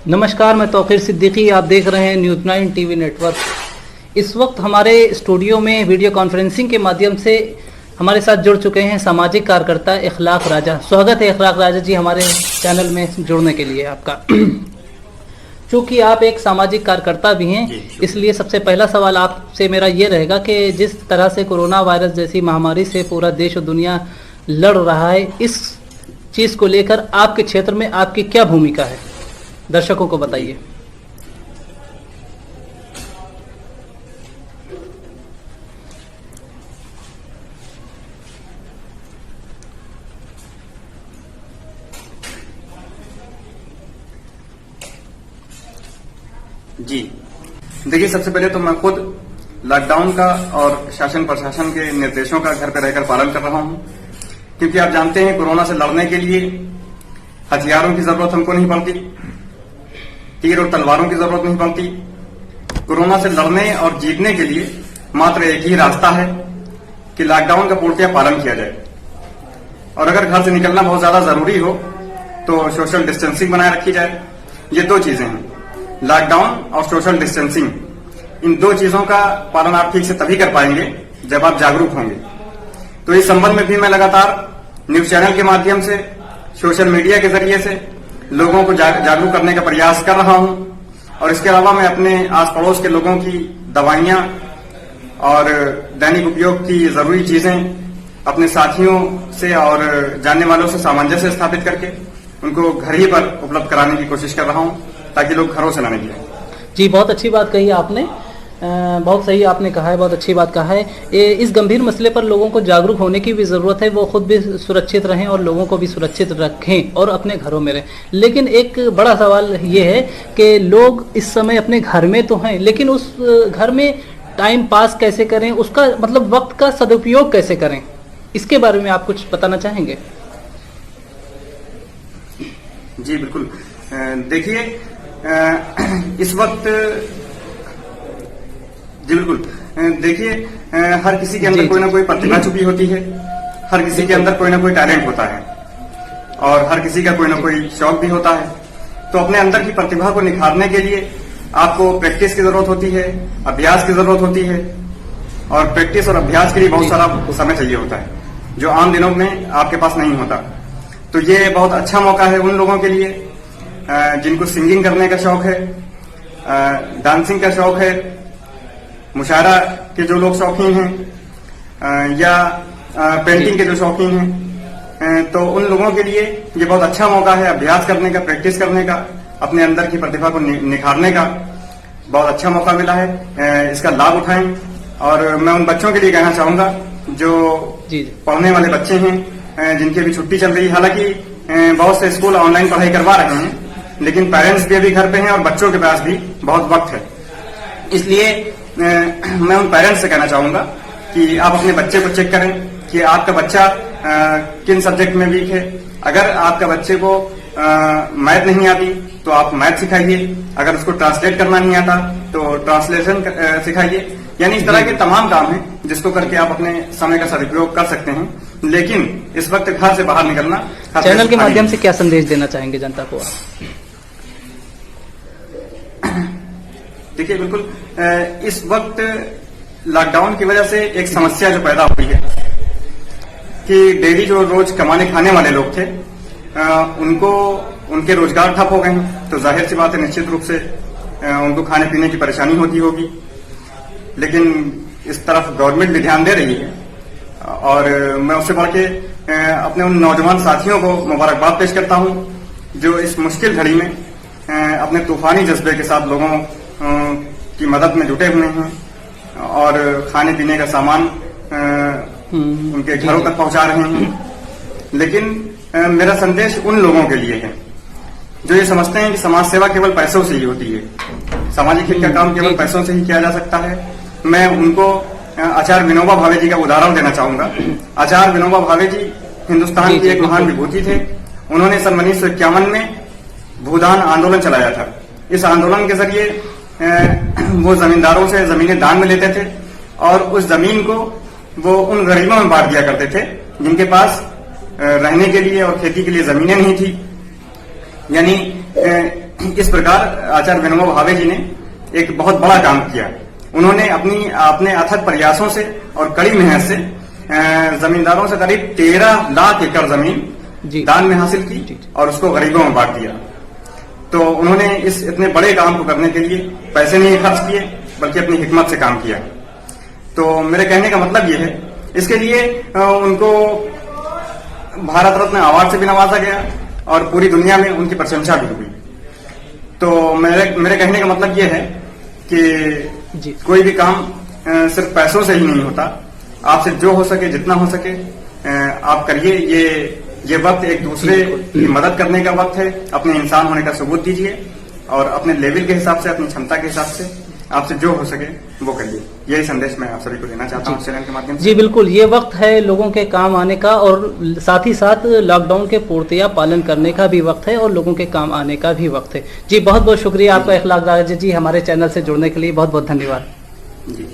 नमस्कार, मैं तौकीर सिद्दीकी। आप देख रहे हैं न्यूज़ 9 टीवी नेटवर्क। इस वक्त हमारे स्टूडियो में वीडियो कॉन्फ्रेंसिंग के माध्यम से हमारे साथ जुड़ चुके हैं सामाजिक कार्यकर्ता इखलाक राजा। स्वागत है इखलाक राजा जी हमारे चैनल में जुड़ने के लिए आपका। चूँकि आप एक सामाजिक कार्यकर्ता भी हैं, इसलिए सबसे पहला सवाल आपसे मेरा ये रहेगा कि जिस तरह से कोरोना वायरस जैसी महामारी से पूरा देश और दुनिया लड़ रहा है, इस चीज़ को लेकर आपके क्षेत्र में आपकी क्या भूमिका है, दर्शकों को बताइए। जी देखिए, सबसे पहले तो मैं खुद लॉकडाउन का और शासन प्रशासन के निर्देशों का घर पर रहकर पालन कर रहा हूं, क्योंकि आप जानते हैं कोरोना से लड़ने के लिए हथियारों की जरूरत हमको नहीं पड़ती, तीर और तलवारों की जरूरत नहीं पड़ती। कोरोना से लड़ने और जीतने के लिए मात्र एक ही रास्ता है कि लॉकडाउन का पूर्णतः पालन किया जाए, और अगर घर से निकलना बहुत ज्यादा जरूरी हो तो सोशल डिस्टेंसिंग बनाए रखी जाए। ये दो चीजें हैं, लॉकडाउन और सोशल डिस्टेंसिंग। इन दो चीजों का पालन आप ठीक से तभी कर पाएंगे जब आप जागरूक होंगे। तो इस संबंध में भी मैं लगातार न्यूज चैनल के माध्यम से, सोशल मीडिया के जरिए से लोगों को जागरूक करने का प्रयास कर रहा हूं, और इसके अलावा मैं अपने आस पड़ोस के लोगों की दवाइयां और दैनिक उपयोग की जरूरी चीजें अपने साथियों से और जानने वालों से सामंजस्य स्थापित करके उनको घर ही पर उपलब्ध कराने की कोशिश कर रहा हूं, ताकि लोग घरों से ना निकलें। जी, बहुत अच्छी बात कही आपने, बहुत सही आपने कहा है, बहुत अच्छी बात कहा है। इस गंभीर मसले पर लोगों को जागरूक होने की भी ज़रूरत है, वो खुद भी सुरक्षित रहें और लोगों को भी सुरक्षित रखें और अपने घरों में रहें। लेकिन एक बड़ा सवाल ये है कि लोग इस समय अपने घर में तो हैं, लेकिन उस घर में टाइम पास कैसे करें, उसका मतलब वक्त का सदुपयोग कैसे करें, इसके बारे में आप कुछ बताना चाहेंगे? जी बिल्कुल। देखिए, इस वक्त जी बिल्कुल, देखिए, हर किसी के अंदर कोई ना कोई प्रतिभा छुपी होती है, हर किसी के अंदर कोई ना कोई टैलेंट होता है, और हर किसी का कोई ना कोई शौक भी होता है। तो अपने अंदर की प्रतिभा को निखारने के लिए आपको प्रैक्टिस की जरूरत होती है, अभ्यास की जरूरत होती है, और प्रैक्टिस और अभ्यास के लिए बहुत सारा समय चाहिए होता है, जो आम दिनों में आपके पास नहीं होता। तो ये बहुत अच्छा मौका है उन लोगों के लिए जिनको सिंगिंग करने का शौक है, डांसिंग का शौक है, मुशायरा के जो लोग शौकीन हैं, या पेंटिंग के जो शौकीन हैं, तो उन लोगों के लिए ये बहुत अच्छा मौका है अभ्यास करने का, प्रैक्टिस करने का, अपने अंदर की प्रतिभा को निखारने का बहुत अच्छा मौका मिला है। इसका लाभ उठाएं। और मैं उन बच्चों के लिए कहना चाहूंगा जो पढ़ने वाले बच्चे हैं, जिनकी अभी छुट्टी चल रही है। हालांकि बहुत से स्कूल ऑनलाइन पढ़ाई करवा रहे हैं, लेकिन पेरेंट्स भी अभी घर पे हैं और बच्चों के पास भी बहुत वक्त है। इसलिए मैं उन पेरेंट्स से कहना चाहूंगा कि आप अपने बच्चे को चेक करें कि आपका बच्चा किन सब्जेक्ट में वीक है। अगर आपका बच्चे को मैथ नहीं आती तो आप मैथ सिखाइए, अगर उसको ट्रांसलेट करना नहीं आता तो ट्रांसलेशन सिखाइए। यानी इस तरह के तमाम काम हैं जिसको करके आप अपने समय का सदुपयोग कर सकते हैं। लेकिन इस वक्त घर से बाहर निकलना, चैनल के माध्यम से क्या संदेश देना चाहेंगे जनता को आप? देखिए, बिल्कुल, इस वक्त लॉकडाउन की वजह से एक समस्या जो पैदा हुई है कि डेली जो रोज कमाने खाने वाले लोग थे, उनको उनके रोजगार ठप हो गए हैं। तो जाहिर सी बात है, निश्चित रूप से उनको खाने पीने की परेशानी होती होगी। लेकिन इस तरफ गवर्नमेंट भी ध्यान दे रही है, और मैं उससे बढ़ के अपने उन नौजवान साथियों को मुबारकबाद पेश करता हूं जो इस मुश्किल घड़ी में अपने तूफानी जज्बे के साथ लोगों की मदद में जुटे हुए हैं, और खाने पीने का सामान उनके घरों तक पहुंचा रहे हैं। लेकिन मेरा संदेश उन लोगों के लिए है जो ये समझते हैं कि समाज सेवा केवल पैसों से ही होती है, सामाजिक हित का काम केवल पैसों से ही किया जा सकता है। मैं उनको आचार्य विनोबा भावे जी का उदाहरण देना चाहूंगा। आचार्य विनोबा भावे जी हिंदुस्तान की एक महान विभूति थे। उन्होंने सन 1951 में भूदान आंदोलन चलाया था। इस आंदोलन के जरिए वो जमींदारों से जमीनें दान में लेते थे, और उस जमीन को वो उन गरीबों में बांट दिया करते थे जिनके पास रहने के लिए और खेती के लिए जमीनें नहीं थी। यानी इस प्रकार आचार्य विनोबा भावे जी ने एक बहुत बड़ा काम किया। उन्होंने अपने अथक प्रयासों से और कड़ी मेहनत से जमींदारों से करीब 13 लाख एकड़ जमीन दान में हासिल की और उसको गरीबों में बांट दिया। तो उन्होंने इस इतने बड़े काम को करने के लिए पैसे नहीं खर्च किए, बल्कि अपनी हिकमत से काम किया। तो मेरे कहने का मतलब ये है, इसके लिए उनको भारत रत्न अवार्ड से भी नवाजा गया और पूरी दुनिया में उनकी प्रशंसा भी हुई। तो मेरे कहने का मतलब ये है कि कोई भी काम सिर्फ पैसों से ही नहीं होता। आपसे जो हो सके, जितना हो सके आप करिए। ये वक्त एक दूसरे की मदद करने का वक्त है। अपने इंसान होने का सबूत दीजिए और अपने लेवल के हिसाब से, अपनी क्षमता के हिसाब से आपसे जो हो सके वो करिए। यही संदेश मैं आप सभी को देना चाहता हूँ चैनल के माध्यम से। जी बिल्कुल, ये वक्त है लोगों के काम आने का और साथ ही साथ लॉकडाउन के पूर्णतया पालन करने का भी वक्त है और लोगों के काम आने का भी वक्त है। जी बहुत बहुत शुक्रिया आपका इखलाक राजा जी, हमारे चैनल से जुड़ने के लिए बहुत बहुत धन्यवाद। जी।